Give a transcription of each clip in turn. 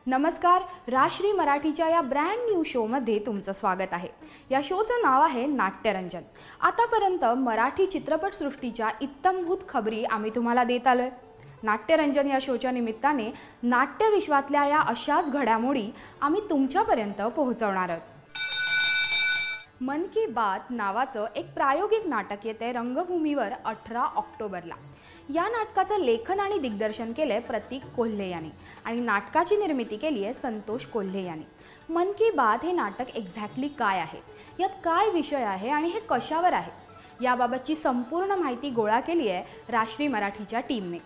नमस्कार, राश्री मराठीच्या या ब्रँड न्यू शोमध्ये तुमचं स्वागत आहे। या शोचं नाव आहे नाट्यरंजन। आतापर्यंत मराठी चित्रपटसृष्टीच्या इत्तमभूत खबरी आम्ही तुम्हाला देत आलोय। नाट्यरंजन या शोच्या निमित्ताने नाट्यविश्वातल्या या अशाच घडामोडी आम्ही तुमच्यापर्यंत पोहोचवणार आहोत। मन की बात नावाचं एक प्रायोगिक नाटक येते रंगभूमीवर 18 ऑक्टोबरला। या नाटकाचं लेखन आणि दिग्दर्शन केले प्रतीक कोल्हे यांनी आणि नाटकाची निर्मिती केली आहे संतोष कोल्हे यांनी। मन की बात हे नाटक एक्झॅक्टली काय आहे, यात काय विषय आहे आणि हे कशावर आहे, याबाबतची संपूर्ण माहिती गोळा केली आहे राश्री मराठीच्या टीमने।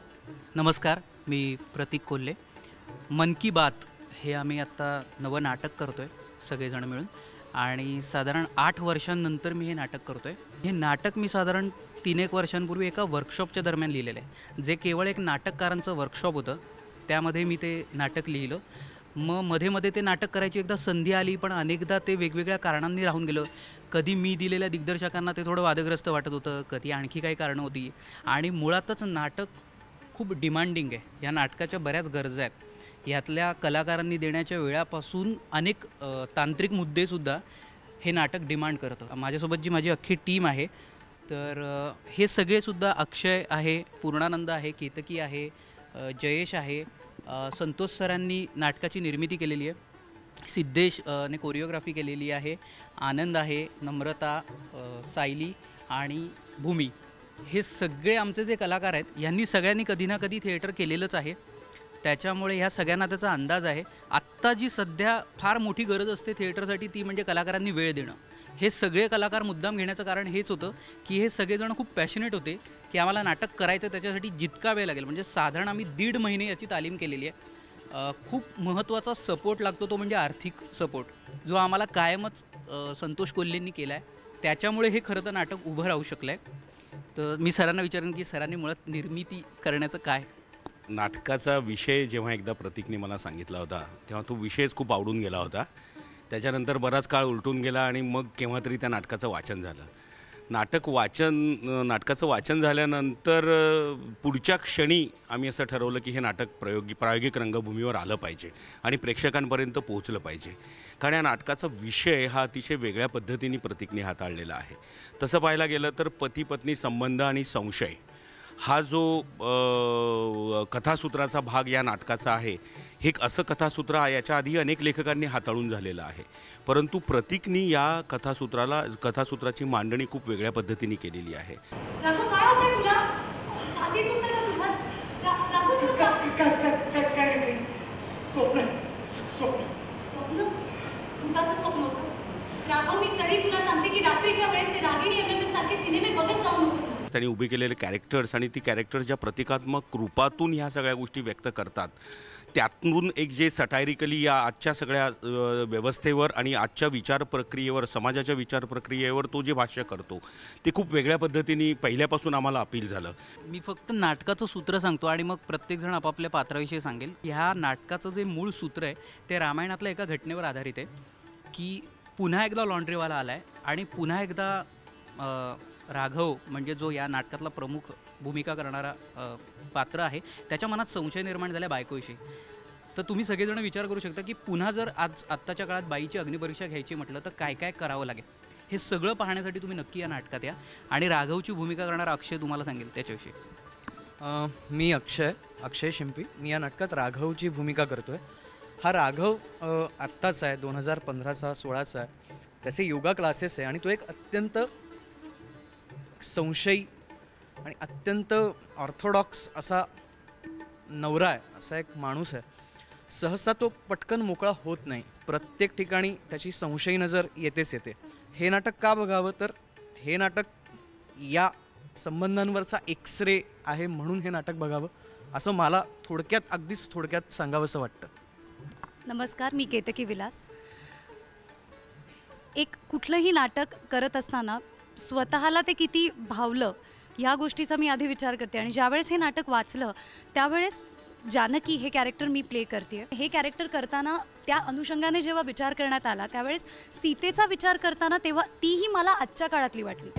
नमस्कार, मी प्रतीक कोल्हे। मन की बात हे आम्ही आता नवं नाटक करतोय सगळेजण मिळून आणि साधारण 8 वर्षांनंतर मी हे नाटक करतोय। हे नाटक मी साधारण 3-1 वर्षांपूर्वी एका वर्कशॉपच्या दरम्यान लिहिलेलं आहे, जे केवळ एक नाटककारांचं वर्कशॉप होतं। त्यामध्ये मी ते नाटक लिहिलं। मध्ये ते नाटक करायची एकदा संधी आली, पण अनेकदा ते वेगवेगळ्या कारणांनी राहून गेलं। कधी मी दिलेल्या दिग्दर्शकांना ते थोडं वादग्रस्त वाटत होतं, कधी आणखी काही कारणं होती आणि मुळातच नाटक खूप डिमांडिंग आहे। या नाटकाच्या बऱ्याच गरजा आहेत। यातल्या कलाकारांनी देण्याच्या वेळापासून अनेक तांत्रिक मुद्देसुद्धा हे नाटक डिमांड करतं। माझ्यासोबत जी माझी अख्खी टीम आहे, तर हे सगळेसुद्धा अक्षय आहे, पूर्णानंद आहे, केतकी आहे, जयेश आहे, संतोष सरांनी नाटकाची निर्मिती केलेली आहे, सिद्धेश ने कोरिओग्राफी केलेली आहे, आनंद आहे, नम्रता, सायली आणि भूमी। हे सगळे आमचे जे कलाकार आहेत, यांनी सगळ्यांनी कधी ना कधी थिएटर केलेलंच आहे। त्याच्यामुळे ह्या सगळ्यांना त्याचा अंदाज आहे। आत्ता जी सध्या फार मोठी गरज असते थिएटरसाठी, ती म्हणजे कलाकारांनी वेळ देणं। हे सगळे कलाकार मुद्दाम घेण्याचं कारण हेच होतं की हे सगळेजण खूप पॅशनेट होते की आम्हाला नाटक करायचं, त्याच्यासाठी जितका वेळ लागेल, म्हणजे साधारण आम्ही 1.5 महिने याची तालीम केलेली आहे। खूप महत्त्वाचा सपोर्ट लागतो, तो म्हणजे आर्थिक सपोर्ट, जो आम्हाला कायमच संतोष कोल्हेंनी केला आहे। त्याच्यामुळे हे खरं तर नाटक उभं राहू शकलं आहे। तर मी सरांना विचारेन की सरांनी मुळात निर्मिती करण्याचं काय? नाटकाचा विषय जेव्हा एकदा प्रतीकने मला सांगितला होता, तेव्हा तो विषयच खूप आवडून गेला होता। त्याच्यानंतर बराच काळ उलटून गेला आणि मग केव्हा तरी त्या नाटकाचं वाचन झालं। नाटकाचं वाचन झाल्यानंतर पुढच्या क्षणी आम्ही असं ठरवलं की हे नाटक प्रायोगिक रंगभूमीवर आलं पाहिजे आणि प्रेक्षकांपर्यंत पोहोचलं पाहिजे, कारण या नाटकाचा विषय हा अतिशय वेगळ्या पद्धतीने प्रतीकने हाताळलेला आहे। तसं पाहायला गेलं तर पती पत्नी संबंध आणि संशय हा जो कथासूत्राचा भाग या नाटकाचा आहे, हे एक असं कथासूत्र याच्या आधी अनेक लेखकांनी हाताळून झालेलं आहे, परंतु प्रतीकनी या कथासूत्राची मांडणी खूप वेगळ्या पद्धतीने केलेली आहे। त्यांनी उभे केलेले कॅरेक्टर्स आणि ती कॅरेक्टर्स ज्या प्रतिकात्मक रूपातून ह्या सगळ्या गोष्टी व्यक्त करतात, त्यातून एक जे सटायरिकली या आजच्या सगळ्या व्यवस्थेवर आणि आजच्या विचार प्रक्रियेवर, समाजाच्या विचार प्रक्रियेवर तो जे भाष्य करतो, ते खूप वेगळ्या पद्धतीने पहिल्यापासून आम्हाला अपील झालं। मी फक्त नाटकाचं सूत्र सांगतो आणि मग प्रत्येकजण आपापल्या पात्राविषयी सांगेल। ह्या नाटकाचं जे मूळ सूत्र आहे ते रामायणातल्या एका घटनेवर आधारित आहे की पुन्हा एकदा लॉन्ड्रीवाला आला आहे आणि पुन्हा एकदा राघव, म्हणजे जो या नाटकातला प्रमुख भूमिका करणारा पात्र आहे, त्याच्या मनात संशय निर्माण झाला बायकोविषयी। तर तुम्ही सगळेजण विचार करू शकता की पुन्हा जर आत्ताच्या काळात बाईची अग्निपरीक्षा घ्यायची म्हटलं तर काय काय करावं लागेल। हे सगळं पाहण्यासाठी तुम्ही नक्की या नाटकात या आणि राघवची भूमिका करणारा अक्षय तुम्हाला सांगेल त्याच्याविषयी। मी अक्षय शिंपी, मी या नाटकात राघवची भूमिका करतोय। हा राघव आत्ताच आहे, 2015चा 16चा आहे। त्याचे योगा क्लासेस आहे आणि तो एक अत्यंत संशयी आणि अत्यंत ऑर्थोडॉक्स असा नवरा आहे, असा एक माणूस आहे। सहसा तो पटकन मोकळा होत नाही, प्रत्येक ठिकाणी त्याची संशयी नजर येतेच येते। हे नाटक का बघावं, तर हे नाटक या संबंधांवरचा एक्सरे आहे, म्हणून हे नाटक बघावं असं मला अगदीच थोडक्यात सांगावंसं वाटतं। नमस्कार, मी केतकी विलास। एक कुठलंही नाटक करत असताना स्वतःला ते किती भावलं या गोष्टीचा मी आधी विचार करते आणि ज्यावेळेस हे नाटक वाचलं त्यावेळेस जानकी हे कॅरेक्टर मी प्ले करते। हे कॅरेक्टर करताना त्या अनुषंगाने जेव्हा विचार करण्यात आला त्यावेळेस सीतेचा विचार करताना तेव्हा तीही मला आजच्या काळातली वाटली।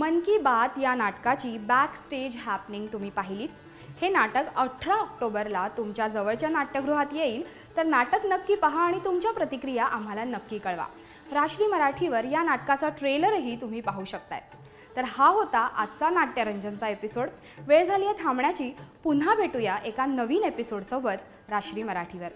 मन की बात या नाटकाची बॅक स्टेज हॅपनिंग तुम्ही पाहिलीत. हे नाटक 18 ऑक्टोबरला तुमच्या जवळच्या नाट्यगृहात येईल, तर नाटक नक्की पहा आणि तुमच्या प्रतिक्रिया आम्हाला नक्की कळवा. राश्री मराठीवर या नाटकाचा ट्रेलरही तुम्ही पाहू शकताय. तर हा होता आजचा नाट्यरंजनचा एपिसोड. वेळ झाली आहे थांबण्याची. पुन्हा भेटूया एका नवीन एपिसोडसोबत राश्री मराठीवर.